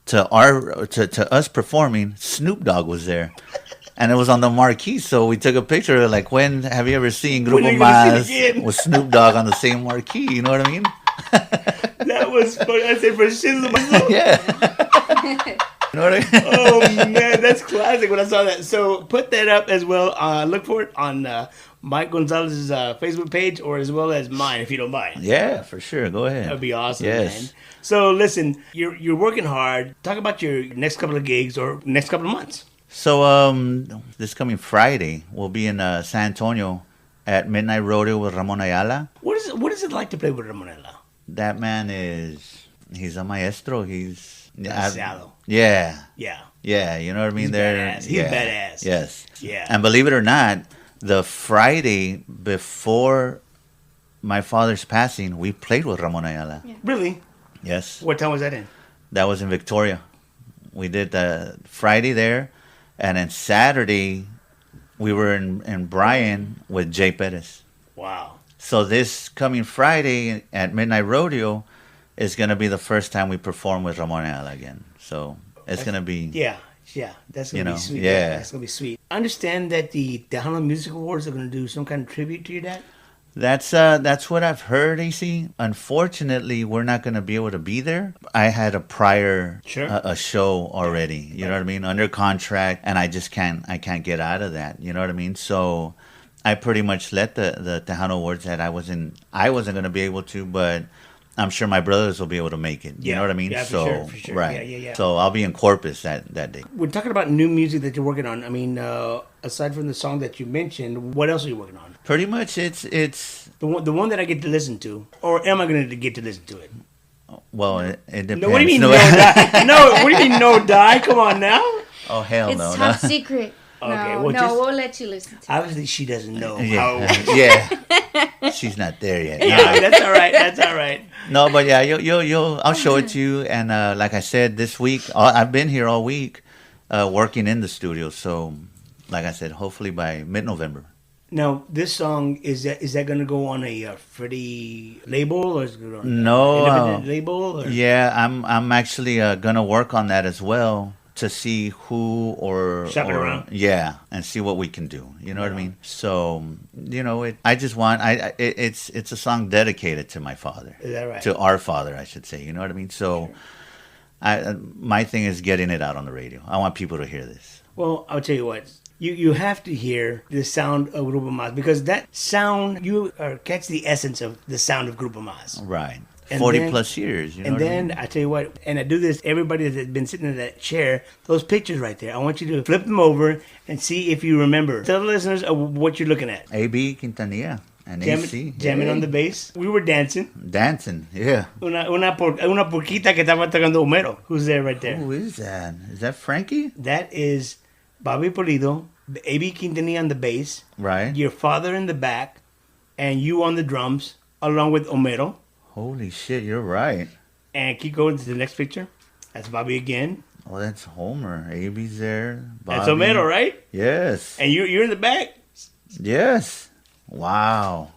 to us performing, Snoop Dogg was there. And it was on the marquee, so we took a picture. Like, when have you ever seen Grupo Mas with Snoop Dogg on the same marquee? You know what I mean? That was funny. I said for shizzle myself. Yeah. You know what I mean? Oh man, that's classic when I saw that. So put that up as well. Look for it on Mike Gonzalez's Facebook page, or as well as mine, if you don't mind. Yeah, for sure. Go ahead. That'd be awesome, Yes. man. So listen, you're working hard. Talk about your next couple of gigs or next couple of months. So this coming Friday, we'll be in San Antonio at Midnight Rodeo with Ramon Ayala. What is it like to play with Ramonella? That man he's a maestro. He's Salgado. Yeah. Yeah. Yeah, you know what I mean? He's badass. He's badass. Yes. Yeah. And believe it or not, the Friday before my father's passing, we played with Ramon Ayala. Yeah. Really? Yes. What time was that in? That was in Victoria. We did the Friday there, and then Saturday we were in Bryan with Jay Perez. Wow. So this coming Friday at Midnight Rodeo is going to be the first time we perform with Ramon Ayala again. So it's going to be... Yeah. That's gonna be sweet. Yeah. That's gonna be sweet. I understand that the Tejano Music Awards are gonna do some kind of tribute to your dad. That's what I've heard, AC. Unfortunately, we're not going to be able to be there. I had a prior a show already, you know what I mean, under contract, and I can't get out of that, you know what I mean? So I pretty much let the Tejano Awards that I wasn't going to be able to, but I'm sure my brothers will be able to make it. You know what I mean? Yeah, so, for sure. Right. Yeah. So I'll be in Corpus that day. We're talking about new music that you're working on. I mean, aside from the song that you mentioned, what else are you working on? Pretty much it's The one that I get to listen to, or am I going to get to listen to it? well, it depends. No, what do you mean no die? No, what do you mean no die? Come on now. Oh, hell It's no. top secret. Okay, No, well, just- we'll let you listen to it. Obviously, she doesn't know how. Yeah. She's not there yet. Yeah, that's all right. That's all right. No, but yeah, I'll show it to you. And like I said, this week I've been here all week, working in the studio. So, like I said, hopefully by mid-November. Now, this song is that going to go on a Freddie label, or is it on No, independent label? Or? Yeah, I'm actually gonna work on that as well to see who Shop it around. Yeah, and see what we can do. You know what I mean? So, I just want it's a song dedicated to my father. Is that right? To our father, I should say. You know what I mean? So, my thing is getting it out on the radio. I want people to hear this. Well, I'll tell you what. You have to hear the sound of Grupo Mas, because that sound, catch the essence of the sound of Grupo Mas. Right. And 40 then, plus years. You know and what I then mean? I tell you what, and I do this, everybody that's been sitting in that chair, those pictures right there, I want you to flip them over and see if you remember. Tell the listeners what you're looking at. AB Quintanilla and AC. Jamming on the bass. We were dancing. Dancing, yeah. Una porquita que estaba tocando Homero. Who's there right there? Who is that? Is that Frankie? That is Bobby Pulido, AB Quintanilla on the bass, Right. your father in the back, and you on the drums, along with Homero. Holy shit, you're right. And keep going to the next picture. That's Bobby again. Oh, that's Homer. AB's there. Bobby. That's Homero, right? Yes. And you're in the back. Yes. Wow.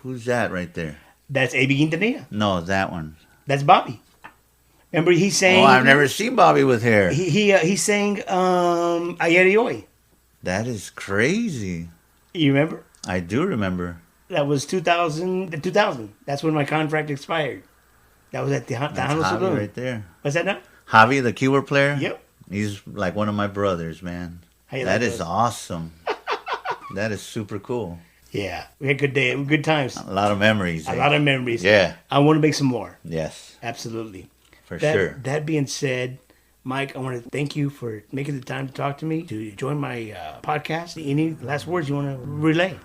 Who's that right there? That's AB Quintanilla. No, that one. That's Bobby. Remember he sang. Oh, I've never seen Bobby with hair. He sang Ayer y Hoy. That is crazy. You remember? I do remember. That was 2000. That's when my contract expired. That was at the That's Tejano Javi Saloon. right there. What's that now? Javi, the keyboard player? Yep. He's like one of my brothers, man. How you That like is those? awesome. That is super cool. Yeah, we had good times. A lot of memories. A lot of memories. Yeah. I want to make some more. Yes, Absolutely. for sure. That being said, Mike, I want to thank you for making the time to talk to me, to join my podcast. Any last words you want to relay?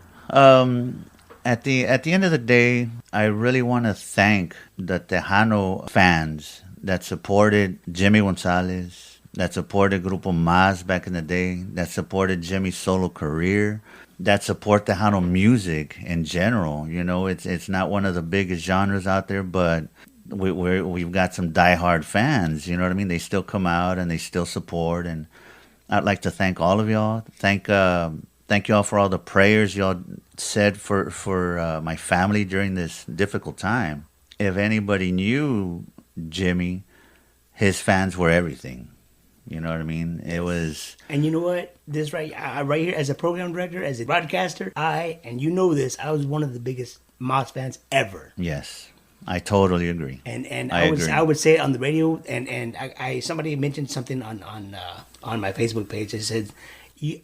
At the end of the day, I really want to thank the Tejano fans that supported Jimmy Gonzalez, that supported Grupo Mas back in the day, that supported Jimmy's solo career, that support Tejano music in general. You know, it's not one of the biggest genres out there, but we've got some diehard fans. You know what I mean? They still come out and they still support, and I'd like to thank all of y'all. Thank y'all for all the prayers y'all said for my family during this difficult time. If anybody knew Jimmy, his fans were everything. You know what I mean? It was... And you know what? This right here, as a program director, as a broadcaster, and you know this, I was one of the biggest Moss fans ever. Yes, I totally agree. And I agree. I would say it on the radio, and I somebody mentioned something on my Facebook page. They said,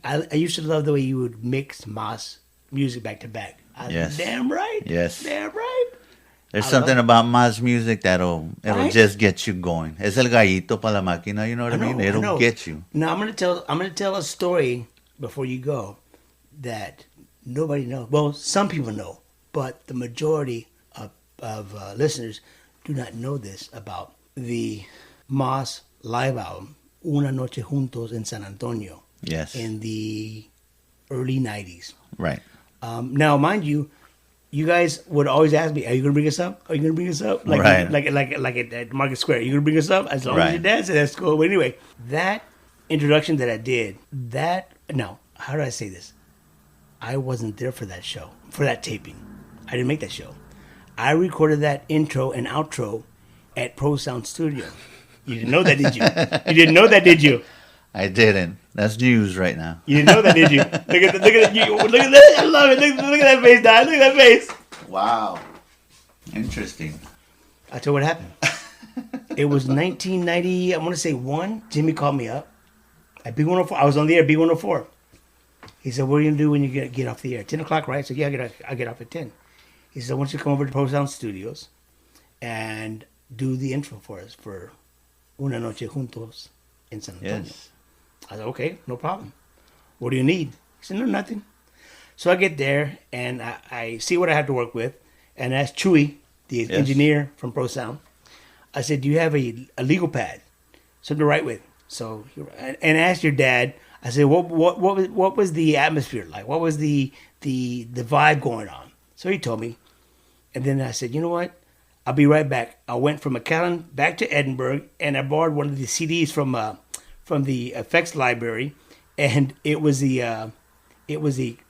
I used to love the way you would mix Moss music back to back. Yes. Damn right. Yes. Damn right. There's something about Mas music it'll Right? just get you going. Es el gallito para la máquina, you know what I mean? I It'll know. get you. Now I'm gonna tell a story before you go that nobody knows. Well, some people know, but the majority of listeners do not know this about the Mas live album Una Noche Juntos en San Antonio Yes. in the early 90s. Right. Now, mind you, you guys would always ask me, "Are you gonna bring us up? Are you gonna bring us up?" Like, Right. like at Market Square. Are you gonna bring us up? As long as Right. you dance, that's cool. But anyway, that introduction that I did, how do I say this? I wasn't there for that show, for that taping. I didn't make that show. I recorded that intro and outro at Pro Sound Studio. You didn't know that, did you? You didn't know that, did you? I didn't. That's news right now. You didn't know that, did you? Look at that! I love it. Look at that face, Don. Look at that face. Wow. Interesting. I'll tell you what happened. It was 1990, I want to say 1. Jimmy called me up at B104. I was on the air, B104. He said, "What are you going to do when you get off the air? 10 o'clock, right?" I said, "Yeah, I get off at 10. He said, "I want you to come over to Pro Sound Studios and do the intro for us for Una Noche Juntos en San Antonio." Yes. I said, "Okay, no problem. What do you need?" He said, "No, nothing." So I get there and I see what I have to work with, and ask Chewy, the engineer from Pro Sound. I said, "Do you have a legal pad, something to write with?" So and asked your dad. I said, "What was the atmosphere like? What was the vibe going on?" So he told me, and then I said, "You know what? I'll be right back." I went from McAllen back to Edinburgh, and I borrowed one of the CDs from the effects library, and it was the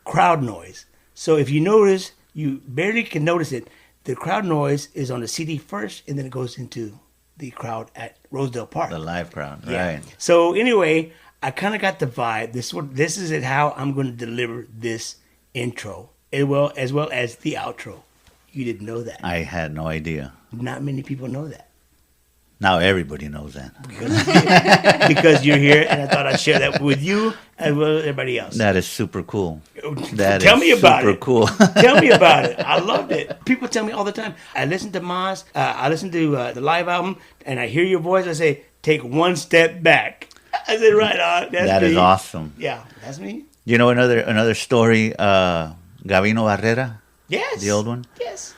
crowd noise. So if you notice, you barely can notice it. The crowd noise is on the CD first, and then it goes into the crowd at Rosedale Park. The live crowd, Yeah. right? So anyway, I kind of got the vibe. This is it how I'm going to deliver this intro, as well as the outro. You didn't know that. I had no idea. Not many people know that. Now everybody knows that. Because you're here, and I thought I'd share that with you as well as everybody else. That is super cool. Tell me about super it. cool. Tell me about it. I loved it. People tell me all the time. I listen to Mas. I listen to the live album, and I hear your voice. I say, "Take one step back." I said, "Right on." That is awesome. Yeah, that's me. You know another story. Gavino Barrera, Yes. the old one. Yes.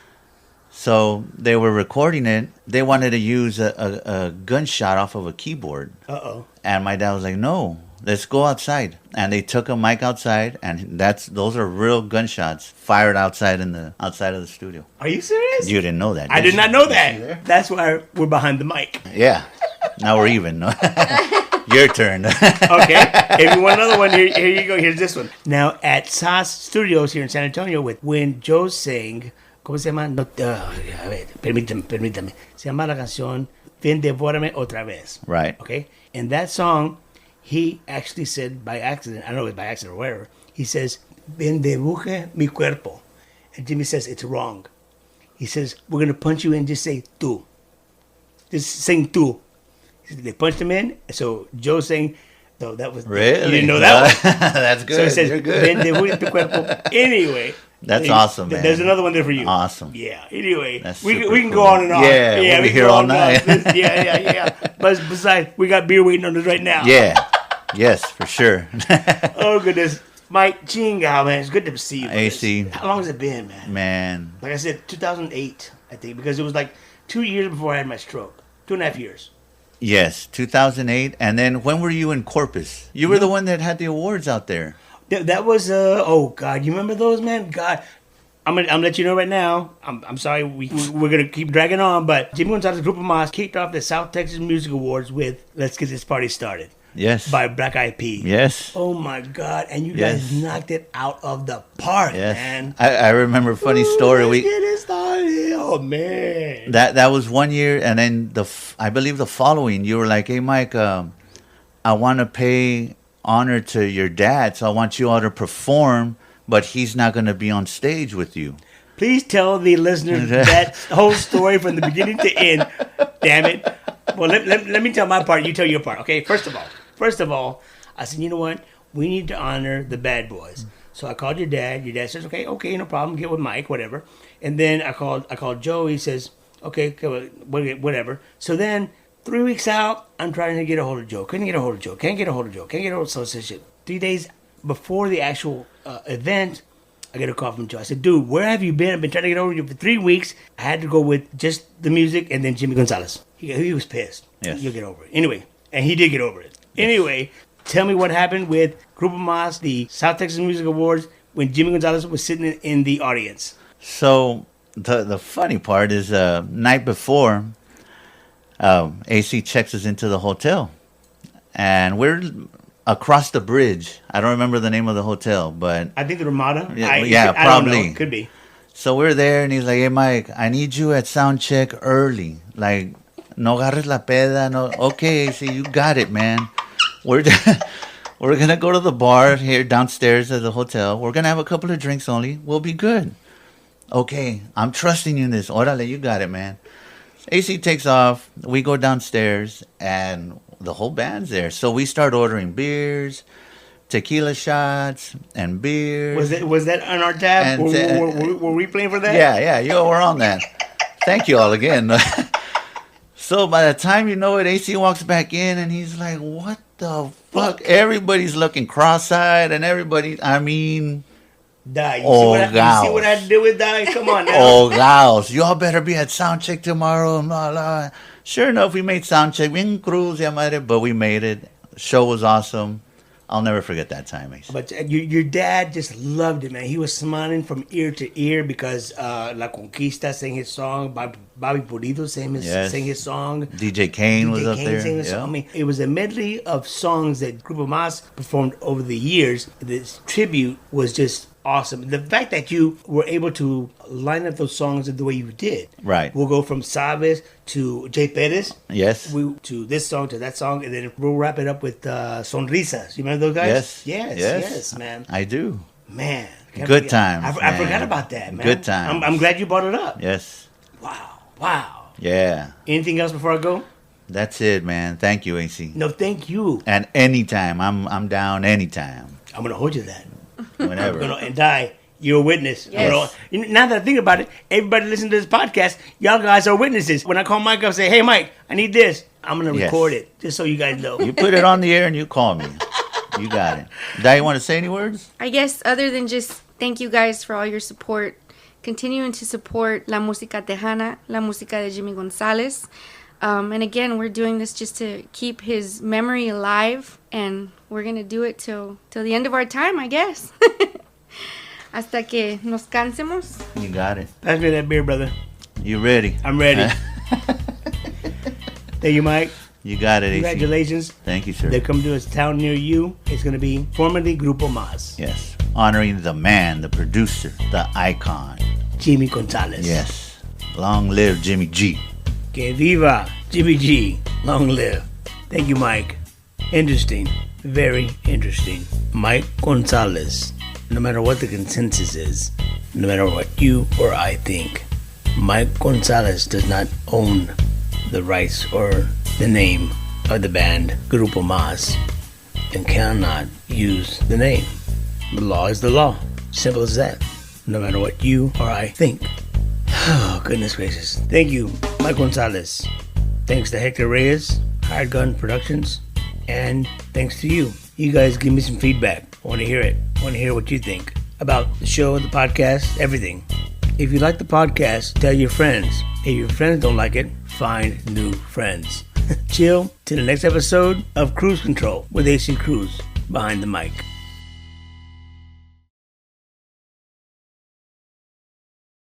So they were recording it. They wanted to use a gunshot off of a keyboard. Uh-oh. And my dad was like, "No, let's go outside." And they took a mic outside, and those are real gunshots fired outside of the studio. Are you serious? You didn't know that. I did you? not know that. That's why we're behind the mic. Yeah. Now we're even. Your turn. Okay. If you want another one, here you go. Here's this one. Now, at SAS Studios here in San Antonio, when Joe sang, ¿cómo se llama? No, a ver, permítame. Se llama la canción Ven, devórame otra vez. Right. Okay. In that song, he actually said by accident, I don't know if it was by accident or whatever, he says, Ven, dibuje mi cuerpo. And Jimmy says, it's wrong. He says, we're going to punch you in, just say tú. Just sing tú. They punched him in. So Joe sang, no, that was, Really? you didn't know that one. That's good. So he says, You're good. Ven, dibuje tu cuerpo. Anyway. That's awesome, man. There's another one there for you. Awesome. Yeah. Anyway, That's we super can cool. go on and on. Yeah, we'll be we can here go all on and on. night. Yeah. But besides, we got beer waiting on us right now. Yeah. Yes, for sure. Oh, goodness. Mike, chinga, man. It's good to see you. AC. How long has it been, man? Man. Like I said, 2008, I think, because it was like 2 years before I had my stroke. 2.5 years. Yes, 2008. And then when were you in Corpus? You were the one that had the awards out there. That was, oh, God. You remember those, man? God. I'm gonna let you know right now. I'm sorry we're gonna keep dragging on, but Jimmy Gonzalez Grupo Mas kicked off the South Texas Music Awards with "Let's Get This Party Started." Yes. By Black Eyed Peas. Yes. Oh my God! And you Yes. guys knocked it out of the park, Yes. man. I remember a funny story. Let's get it started. Oh man. That was 1 year, and then I believe the following you were like, "Hey Mike, I want to pay honor to your dad, so I want you all to perform." But he's not going to be on stage with you. Please tell the listeners that whole story from the beginning to end. Damn it. Well, let me tell my part. You tell your part. Okay. First of all, I said, you know what? We need to honor the bad boys. So I called your dad. Your dad says, okay, no problem. Get with Mike, whatever. And then I called Joe. He says, okay, whatever. So then 3 weeks out, I'm trying to get a hold of Joe. Couldn't get a hold of Joe. Can't get a hold of Joe. Can't get a hold of so shit. 3 days before the actual event, I get a call from Joe. I said, dude, where have you been? I've been trying to get over you for 3 weeks. I had to go with just the music and then Jimmy Gonzalez. He was pissed. Yes. You'll get over it. Anyway, and he did get over it. Yes. Anyway, tell me what happened with Grupo Mas, the South Texas Music Awards, when Jimmy Gonzalez was sitting in the audience. So the funny part is night before, AC checks us into the hotel. And we're across the bridge. I don't remember the name of the hotel, but I think the Ramada. Yeah, I probably. don't know. Could be. So we're there, and he's like, "Hey, Mike, I need you at sound check early. Like, no agarres la peda. No, okay, AC, you got it, man. We're gonna go to the bar here downstairs at the hotel. We're gonna have a couple of drinks only. We'll be good. Okay, I'm trusting you in this. Orale, you got it, man." AC takes off. We go downstairs, and the whole band's there. So we start ordering beers, tequila shots, and beers. Was that on our tab? Were we playing for that? Yeah, we're on that. Thank you all again. So by the time you know it, AC walks back in, and he's like, "What the fuck?" Everybody's looking cross-eyed, and everybody, I mean... Die. You see what I had to do with Die? Come on now. Oh, gals. Y'all better be at soundcheck tomorrow. Blah, blah. Sure enough, we made soundcheck. Bien cruz, but we made it. Show was awesome. I'll never forget that time, Ace. But your dad just loved it, man. He was smiling from ear to ear because La Conquista sang his song. Bobby Pulido sang his song. DJ Kane was up there. Sang his song. I mean, it was a medley of songs that Grupo Mas performed over the years. This tribute was just awesome. The fact that you were able to line up those songs the way you did. Right. We'll go from Sabes to Jay Perez. Yes. To this song, to that song, and then we'll wrap it up with Sonrisas. You remember those guys? Yes, man. I do. Man. Good times. I forgot about that, man. Good times. I'm glad you brought it up. Yes. Wow. Yeah. Anything else before I go? That's it, man. Thank you, AC. No, thank you. And anytime. I'm down anytime. I'm going to hold you to that. Whenever. And die. You're a witness. Yes. Now that I think about it, everybody listening to this podcast, y'all guys are witnesses. When I call Mike up and say, hey, Mike, I need this, I'm going to record it just so you guys know. You put it on the air and you call me. You got it. Di, you want to say any words? I guess other than just thank you guys for all your support. Continuing to support La Música Tejana, La Música de Jimmy Gonzalez. And again, we're doing this just to keep his memory alive. And we're going to do it till the end of our time, I guess. Hasta que nos cansemos. You got it. Pass me that beer, brother. You ready? I'm ready. Thank you, Mike. You got it, AC. Congratulations. Thank you, sir. They're coming to a town near you. It's going to be formerly Grupo Más. Yes. Honoring the man, the producer, the icon. Jimmy Gonzalez. Yes. Long live Jimmy G. Que viva Jimmy G. Long live. Thank you, Mike. Interesting. Very interesting. Mike Gonzalez. No matter what the consensus is, no matter what you or I think, Mike Gonzalez does not own the rights or the name of the band Grupo Más and cannot use the name. The law is the law. Simple as that. No matter what you or I think. Oh, goodness gracious. Thank you, Mike Gonzalez. Thanks to Hector Reyes, Hired Gun Productions, and thanks to you. You guys give me some feedback. I want to hear it. I want to hear what you think about the show, the podcast, everything. If you like the podcast, tell your friends. If your friends don't like it, find new friends. Chill till the next episode of Cruise Control with AC Cruz behind the mic.